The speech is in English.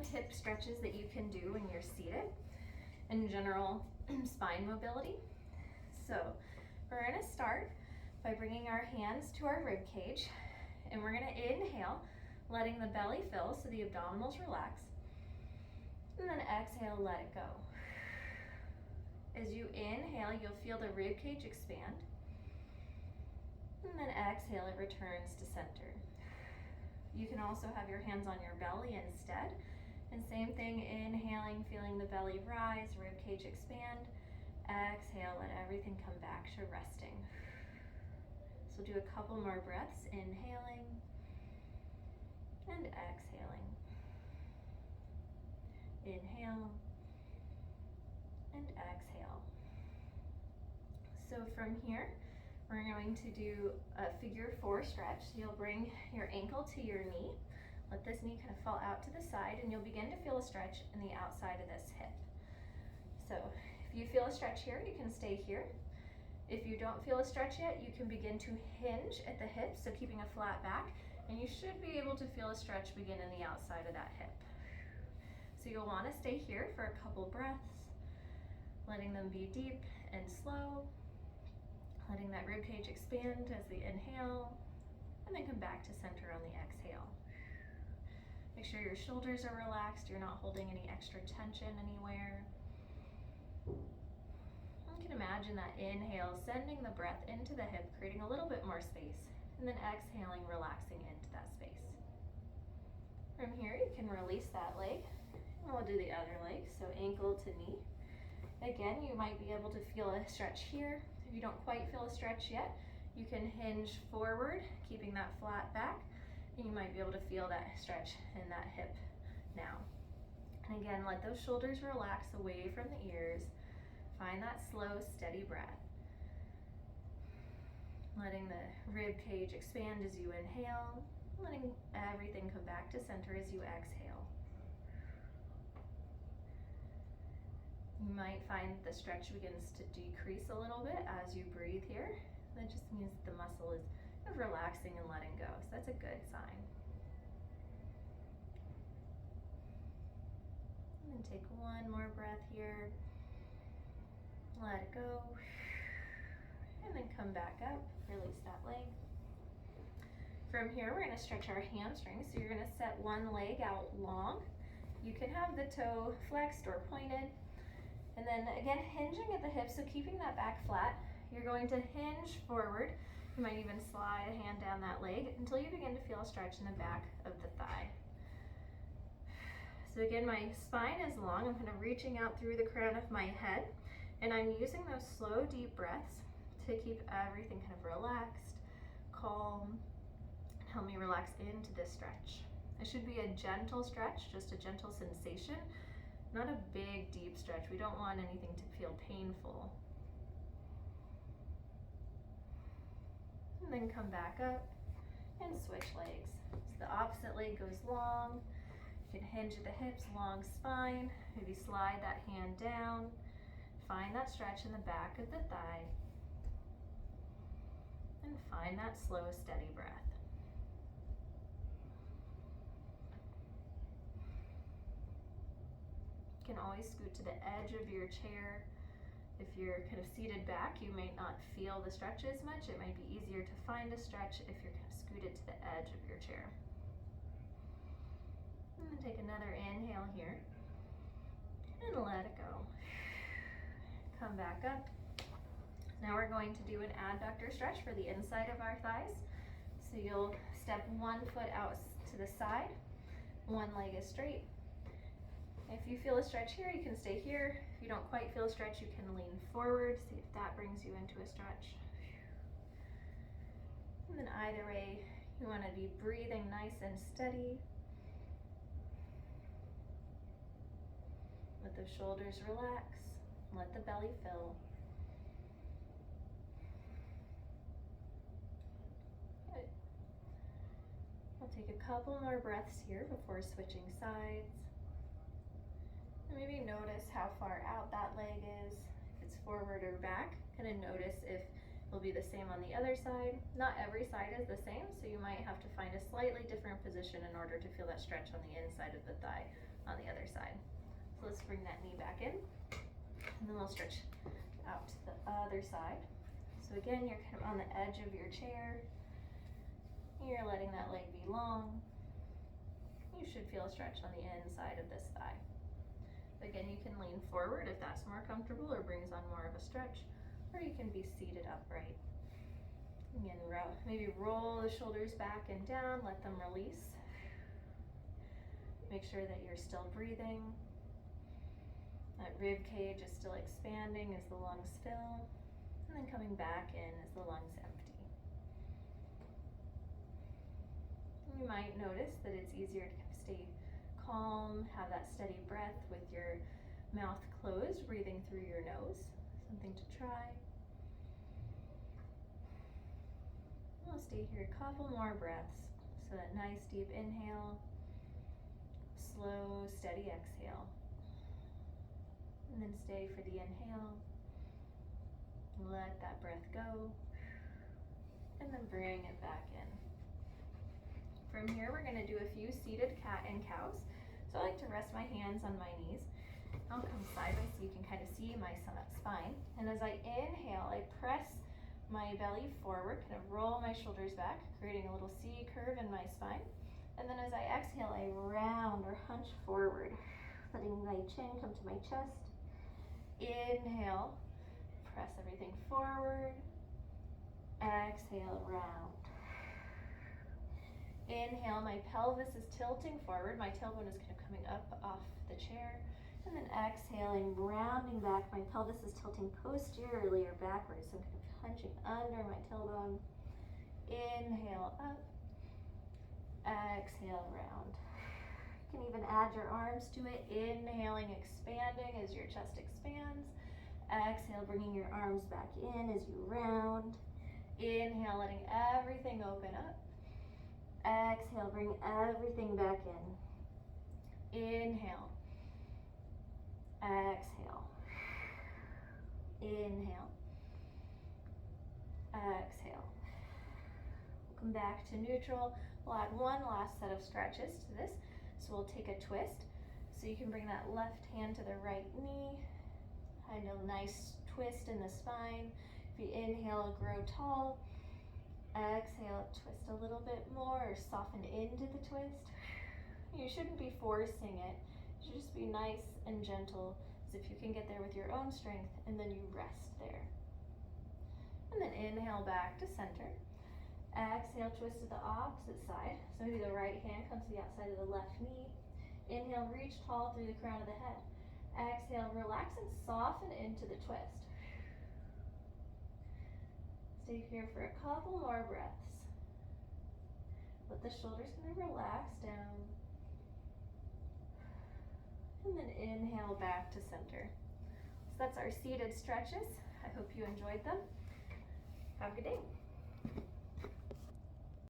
hip stretches that you can do when you're seated and general spine mobility. So we're gonna start by bringing our hands to our rib cage, and we're gonna inhale, letting the belly fill so the abdominals relax, and then exhale, let it go. As you inhale, you'll feel the rib cage expand, and then exhale, it returns to center. You can also have your hands on your belly instead, and same thing, inhaling, feeling the belly rise, rib cage expand, exhale, let everything come back to resting. So do a couple more breaths, inhaling and exhaling. Inhale and exhale. So from here, we're going to do a figure 4 stretch. So you'll bring your ankle to your knee, let this knee kind of fall out to the side, and you'll begin to feel a stretch in the outside of this hip. So if you feel a stretch here, you can stay here. If you don't feel a stretch yet, you can begin to hinge at the hips, so keeping a flat back, and you should be able to feel a stretch begin in the outside of that hip. So you'll want to stay here for a couple breaths, letting them be deep and slow, letting that rib cage expand as the inhale, and then come back to center on the exhale. Make sure your shoulders are relaxed, you're not holding any extra tension anywhere. You can imagine that inhale, sending the breath into the hip, creating a little bit more space, and then exhaling, relaxing into that space. From here, you can release that leg, and we'll do the other leg, so ankle to knee. Again, you might be able to feel a stretch here. If you don't quite feel a stretch yet, you can hinge forward, keeping that flat back, and you might be able to feel that stretch in that hip now. And again, let those shoulders relax away from the ears. Find that slow, steady breath. Letting the rib cage expand as you inhale, letting everything come back to center as you exhale. You might find the stretch begins to decrease a little bit as you breathe here. That just means that the muscle is kind of relaxing and letting go, so that's a good sign. And then take one more breath here. Let it go, and then come back up, release that leg. From here, we're gonna stretch our hamstrings. So you're gonna set one leg out long. You can have the toe flexed or pointed. And then again, hinging at the hips, so keeping that back flat. You're going to hinge forward. You might even slide a hand down that leg until you begin to feel a stretch in the back of the thigh. So again, my spine is long. I'm kind of reaching out through the crown of my head. And I'm using those slow, deep breaths to keep everything kind of relaxed, calm, and help me relax into this stretch. It should be a gentle stretch, just a gentle sensation, not a big, deep stretch. We don't want anything to feel painful. And then come back up and switch legs. So the opposite leg goes long. You can hinge at the hips, long spine, maybe slide that hand down. Find that stretch in the back of the thigh, and find that slow, steady breath. You can always scoot to the edge of your chair. If you're kind of seated back, you may not feel the stretch as much. It might be easier to find a stretch if you're kind of scooted to the edge of your chair. And then take another inhale here, and let it go. Come back up. Now we're going to do an adductor stretch for the inside of our thighs. So you'll step one foot out to the side, one leg is straight. If you feel a stretch here, you can stay here. If you don't quite feel a stretch, you can lean forward, see if that brings you into a stretch. And then either way, you want to be breathing nice and steady. Let the shoulders relax. Let the belly fill. Good. I'll take a couple more breaths here before switching sides. And maybe notice how far out that leg is, if it's forward or back. Kind of notice if it'll be the same on the other side. Not every side is the same, so you might have to find a slightly different position in order to feel that stretch on the inside of the thigh on the other side. So let's bring that knee back in, and then we'll stretch out to the other side. So again, you're kind of on the edge of your chair. You're letting that leg be long. You should feel a stretch on the inside of this thigh. Again, you can lean forward if that's more comfortable or brings on more of a stretch, or you can be seated upright. Again, maybe roll the shoulders back and down, let them release. Make sure that you're still breathing. That rib cage is still expanding as the lungs fill, and then coming back in as the lungs empty. You might notice that it's easier to stay calm, have that steady breath with your mouth closed, breathing through your nose. Something to try. We'll stay here a couple more breaths. So that nice deep inhale, slow, steady exhale. And then stay for the inhale. Let that breath go. And then bring it back in. From here, we're going to do a few seated cat and cows. So I like to rest my hands on my knees. I'll come sideways so you can kind of see my spine. And as I inhale, I press my belly forward, kind of roll my shoulders back, creating a little C curve in my spine. And then as I exhale, I round or hunch forward, letting my chin come to my chest. Inhale, press everything forward. Exhale, round. Inhale, my pelvis is tilting forward. My tailbone is kind of coming up off the chair. And then exhaling, rounding back. My pelvis is tilting posteriorly or backwards. So I'm kind of hunching under my tailbone. Inhale, up. Exhale, round. You can even add your arms to it. Inhaling, expanding as your chest expands. Exhale, bringing your arms back in as you round. Inhale, letting everything open up. Exhale, bring everything back in. Inhale. Exhale. Inhale. Exhale. We'll come back to neutral. We'll add one last set of stretches to this. So we'll take a twist. So you can bring that left hand to the right knee. Find a nice twist in the spine. If you inhale, grow tall. Exhale, twist a little bit more or soften into the twist. You shouldn't be forcing it. It should just be nice and gentle, as if you can get there with your own strength, and then you rest there. And then inhale back to center. Exhale, twist to the opposite side. So maybe the right hand comes to the outside of the left knee. Inhale, reach tall through the crown of the head. Exhale, relax and soften into the twist. Stay here for a couple more breaths. Let the shoulders kind of relax down. And then inhale back to center. So that's our seated stretches. I hope you enjoyed them. Have a good day.